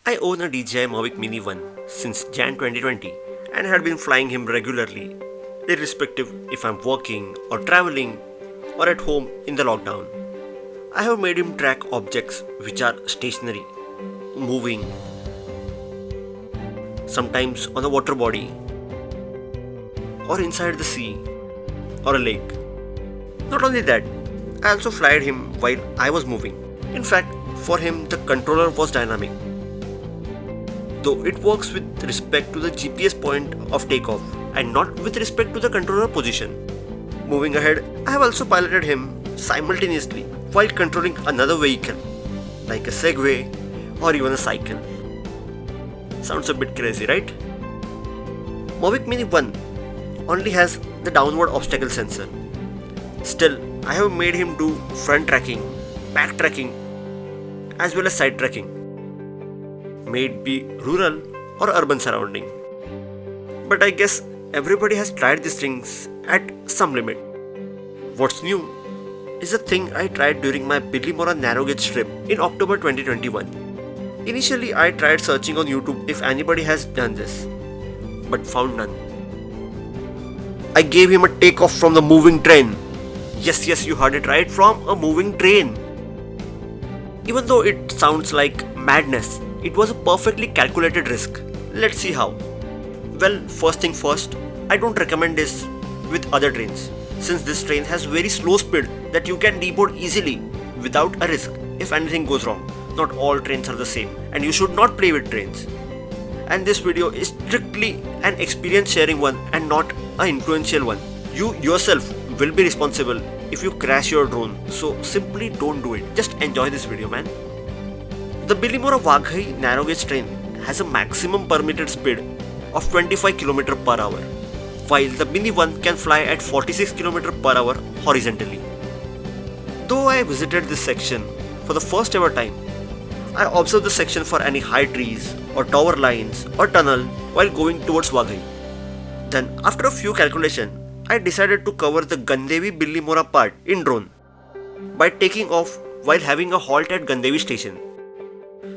I own a DJI Mavic Mini 1 since Jan 2020 and had been flying him regularly, irrespective if I'm working or traveling or at home in the lockdown. I have made him track objects which are stationary, moving, sometimes on a water body or inside the sea or a lake. Not only that, I also flied him while I was moving. In fact, for him the controller was dynamic, though it works with respect to the GPS point of takeoff and not with respect to the controller position. Moving ahead, I have also piloted him simultaneously while controlling another vehicle like a Segway or even a cycle. Sounds a bit crazy, right? Mavic Mini 1 only has the downward obstacle sensor. Still, I have made him do front tracking, back tracking, as well as side tracking, may it be rural or urban surrounding. But I guess everybody has tried these things at some limit. What's new is a thing I tried during my Billimora narrow gauge trip in October 2021. Initially, I tried searching on YouTube if anybody has done this, but found none. I gave him a takeoff from the moving train. Yes, you heard it right, from a moving train. Even though it sounds like madness, it was a perfectly calculated risk. Let's see how. Well, first thing first, I don't recommend this with other trains, since this train has very slow speed that you can deboard easily without a risk if anything goes wrong. Not all trains are the same, and you should not play with trains. And this video is strictly an experience sharing one and not an influential one. You yourself will be responsible if you crash your drone, so simply don't do it. Just enjoy this video, man. The Billimora Waghai narrow gauge train has a maximum permitted speed of 25 km per hour, while the Mini 1 can fly at 46 km per hour horizontally. Though I visited this section for the first ever time, I observed the section for any high trees or tower lines or tunnel while going towards Waghai. Then, after a few calculations, I decided to cover the Gandevi Billimora part in drone by taking off while having a halt at Gandevi station.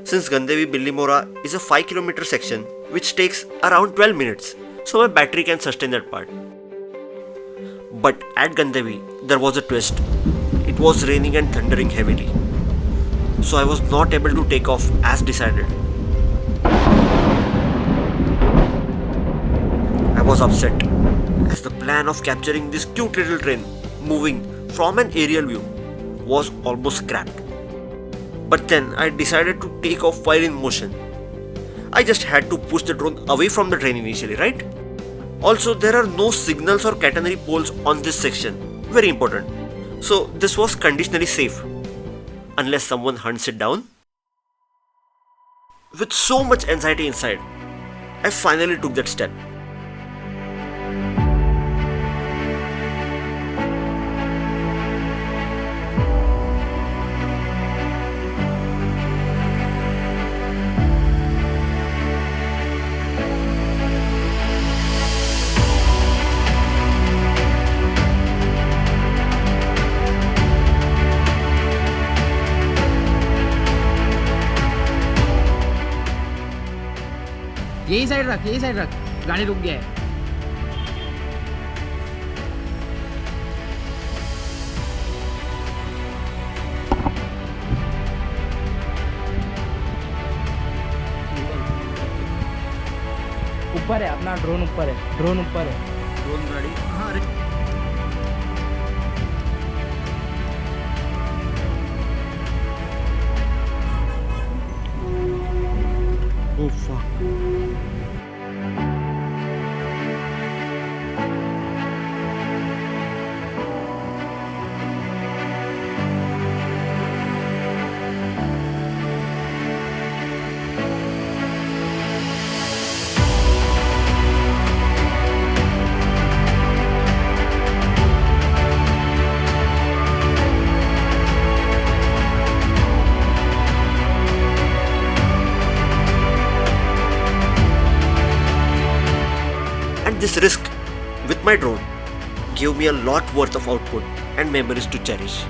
Since Gandevi Billimora is a 5 km section which takes around 12 minutes, so my battery can sustain that part. But at Gandevi, there was a twist. It was raining and thundering heavily, so I was not able to take off as decided. I was upset as the plan of capturing this cute little train moving from an aerial view was almost scrapped. But then I decided to take off while in motion. I just had to push the drone away from the train initially, right? Also, there are no signals or catenary poles on this section. Very important. So this was conditionally safe, unless someone hunts it down. With so much anxiety inside, I finally took that step. यही side रख गाड़ी रुक गया है। ऊपर है अपना drone, ऊपर है ड्रोन गाड़ी। हाँ अरे Oh fuck. And this risk with my drone gave me a lot worth of output and memories to cherish.